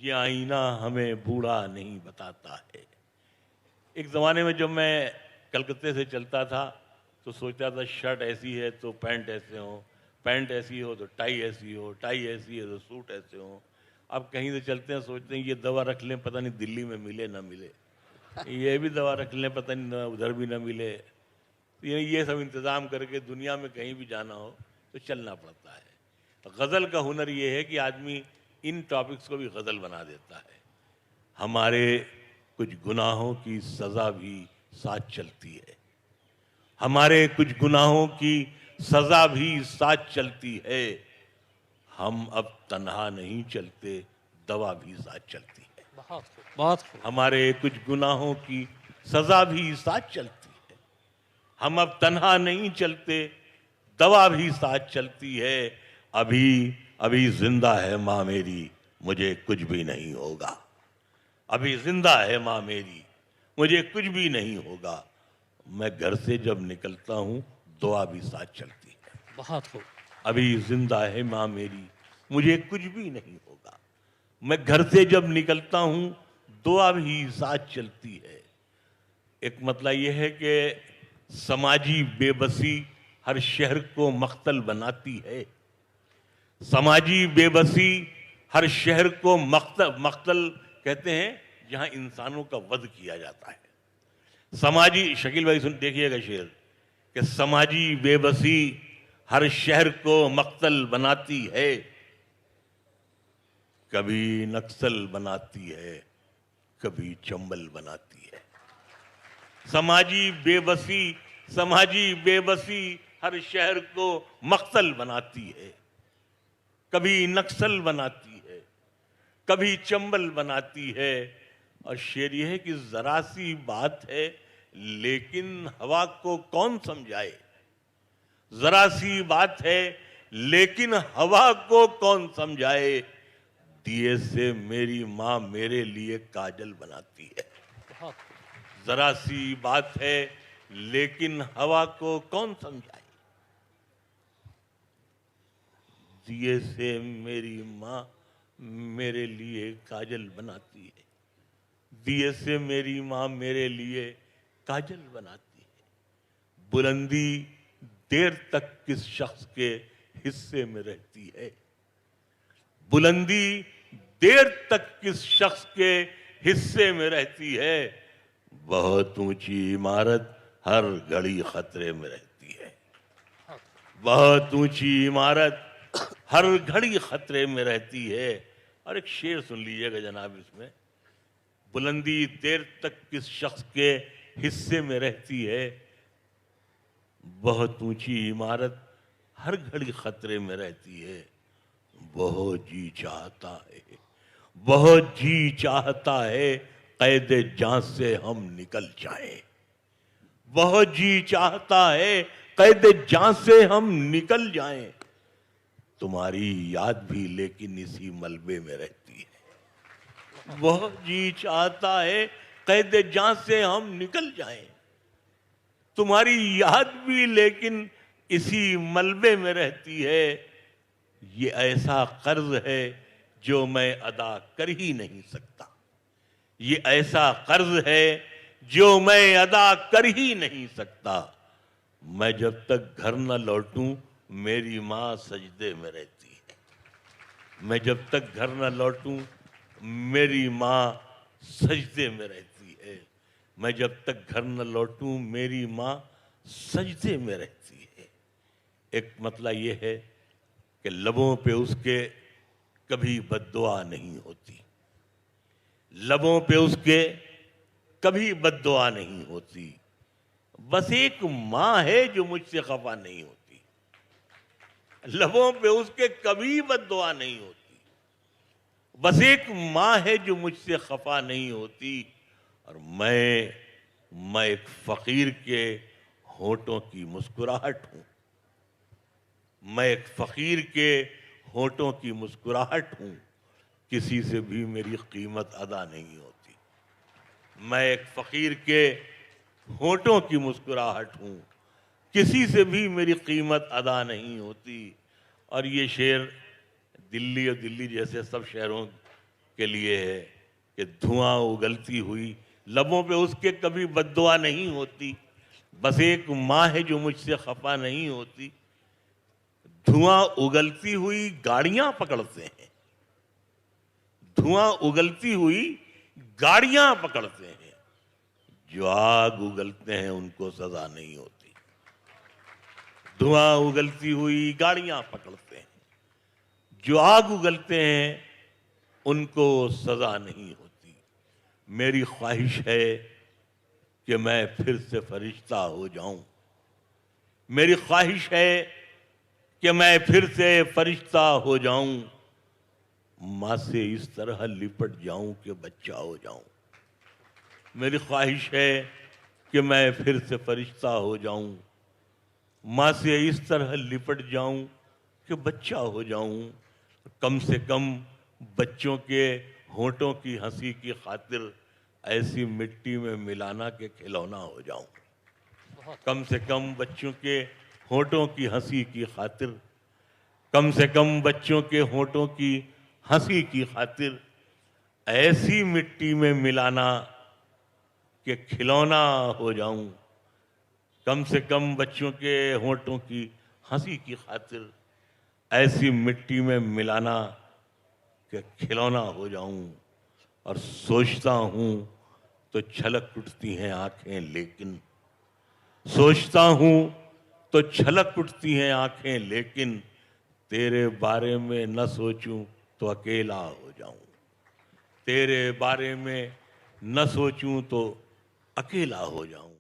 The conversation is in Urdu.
یہ آئینہ ہمیں بوڑھا نہیں بتاتا ہے. ایک زمانے میں جب میں کلکتے سے چلتا تھا تو سوچتا تھا شرٹ ایسی ہے تو پینٹ ایسے ہوں، پینٹ ایسی ہو تو ٹائی ایسی ہو، ٹائی ایسی ہے تو سوٹ ایسے ہوں. اب کہیں سے چلتے ہیں سوچتے ہیں یہ دوا رکھ لیں، پتہ نہیں دلی میں ملے نہ ملے، یہ بھی دوا رکھ لیں، پتہ نہیں ادھر بھی نہ ملے. یہ سب انتظام کر کے دنیا میں کہیں بھی جانا ہو تو چلنا پڑتا ہے. غزل کا ہنر یہ ہے کہ آدمی ان ٹاپکس کو بھی غزل بنا دیتا ہے. ہمارے کچھ گناہوں کی سزا بھی ساتھ چلتی ہے، ہمارے کچھ گناہوں کی سزا بھی ساتھ چلتی ہے. ہم اب تنہا نہیں چلتے، دوا بھی ساتھ چلتی ہے. بہت خوب. ہمارے کچھ گناہوں کی سزا بھی ساتھ چلتی ہے. ہم اب تنہا نہیں چلتے، دوا بھی ساتھ چلتی ہے. ابھی زندہ ہے ماں میری، مجھے کچھ بھی نہیں ہوگا. ابھی زندہ ہے ماں میری، مجھے کچھ بھی نہیں ہوگا. میں گھر سے جب نکلتا ہوں دعا بھی ساتھ چلتی ہے. بہت خوب. ابھی زندہ ہے ماں میری، مجھے کچھ بھی نہیں ہوگا. میں گھر سے جب نکلتا ہوں دعا بھی ساتھ چلتی ہے. ایک مطلب یہ ہے کہ سماجی بے بسی ہر شہر کو مقتل بناتی ہے. سماجی بے بسی ہر شہر کو مقتل کہتے ہیں جہاں انسانوں کا وضع کیا جاتا ہے. سماجی شکیل بھائی دیکھیے گا شعر کہ سماجی بے بسی ہر شہر کو مقتل بناتی ہے. کبھی نکسل بناتی ہے، کبھی چنبل بناتی ہے. سماجی بے بسی ہر شہر کو مقتل بناتی ہے. کبھی نکسل بناتی ہے، کبھی چنبل بناتی ہے. اور شعر یہ ہے کہ ذرا سی بات ہے لیکن ہوا کو کون سمجھائے. ذرا سی بات ہے لیکن ہوا کو کون سمجھائے. دیے سے میری ماں میرے لیے کاجل بناتی ہے. ذرا سی بات ہے لیکن ہوا کو کون سمجھائے. دیے سے میری ماں میرے لیے کاجل بناتی ہے. دیے سے میری ماں میرے لیے کاجل بناتی ہے. بلندی دیر تک کس شخص کے حصے میں رہتی ہے. بلندی دیر تک کس شخص کے حصے میں رہتی ہے. بہت اونچی عمارت ہر گھڑی خطرے میں رہتی ہے. بہت اونچی عمارت ہر گھڑی خطرے میں رہتی ہے. اور ایک شعر سن لیجئے گا جناب اس میں. بلندی دیر تک کس شخص کے حصے میں رہتی ہے. بہت اونچی عمارت ہر گھڑی خطرے میں رہتی ہے. بہت جی چاہتا ہے، بہت جی چاہتا ہے قید جان سے ہم نکل جائیں. بہت جی چاہتا ہے قید جان سے ہم نکل جائیں. تمہاری یاد بھی لیکن اسی ملبے میں رہتی ہے. بہت جی چاہتا ہے قید جان سے ہم نکل جائیں. تمہاری یاد بھی لیکن اسی ملبے میں رہتی ہے. یہ ایسا قرض ہے جو میں ادا کر ہی نہیں سکتا. یہ ایسا قرض ہے جو میں ادا کر ہی نہیں سکتا. میں جب تک گھر نہ لوٹوں میری ماں سجدے میں رہتی ہے. میں جب تک گھر نہ لوٹوں میری ماں سجدے میں رہتی ہے. میں جب تک گھر نہ لوٹوں میری ماں سجدے میں رہتی ہے. ایک مطلب یہ ہے کہ لبوں پہ اس کے کبھی بد دعا نہیں ہوتی. لبوں پہ اس کے کبھی بد دعا نہیں ہوتی. بس ایک ماں ہے جو مجھ سے خفا نہیں ہوتی. لبوں پہ اس کے کبھی بد دعا نہیں ہوتی. بس ایک ماں ہے جو مجھ سے خفا نہیں ہوتی. اور میں ایک فقیر کے ہونٹوں کی مسکراہٹ ہوں. میں ایک فقیر کے ہونٹوں کی مسکراہٹ ہوں. کسی سے بھی میری قیمت ادا نہیں ہوتی. میں ایک فقیر کے ہونٹوں کی مسکراہٹ ہوں. کسی سے بھی میری قیمت ادا نہیں ہوتی. اور یہ شعر دلی اور دلی جیسے سب شہروں کے لیے ہے کہ دھواں اگلتی ہوئی لبوں پہ اس کے کبھی بد دعا نہیں ہوتی، بس ایک ماں ہے جو مجھ سے خفا نہیں ہوتی۔ دھواں اگلتی ہوئی گاڑیاں پکڑتے ہیں، دھواں اگلتی ہوئی گاڑیاں پکڑتے ہیں، جو آگ اگلتے ہیں ان کو سزا نہیں ہوتی۔ دھواں اگلتی ہوئی گاڑیاں پکڑتے ہیں، جو آگ اگلتے ہیں ان کو سزا نہیں ہوتی۔ میری خواہش ہے کہ میں پھر سے فرشتہ ہو جاؤں، میری خواہش ہے کہ میں پھر سے فرشتہ ہو جاؤں، ماں سے اس طرح لپٹ جاؤں کہ بچہ ہو جاؤں۔ میری خواہش ہے کہ میں پھر سے فرشتہ ہو جاؤں، ماں سے اس طرح لپٹ جاؤں کہ بچہ ہو جاؤں، کم سے کم بچوں کے ہونٹوں کی ہنسی کی خاطر ایسی مٹی میں ملانا کہ کھلونا ہو جاؤں، کم سے کم بچوں کے ہونٹوں کی ہنسی کی خاطر، کم سے کم بچوں کے ہونٹوں کی ہنسی کی خاطر ایسی مٹی میں ملانا کہ کھلونا ہو جاؤں، کم سے کم بچوں کے ہونٹوں کی ہنسی کی خاطر ایسی مٹی میں ملانا کہ کھلونا ہو جاؤں۔ اور سوچتا ہوں تو چھلک اٹھتی ہیں آنکھیں، لیکن سوچتا ہوں تو چھلک اٹھتی ہیں آنکھیں، لیکن تیرے بارے میں نہ سوچوں تو اکیلا ہو جاؤں، تیرے بارے میں نہ سوچوں تو اکیلا ہو جاؤں۔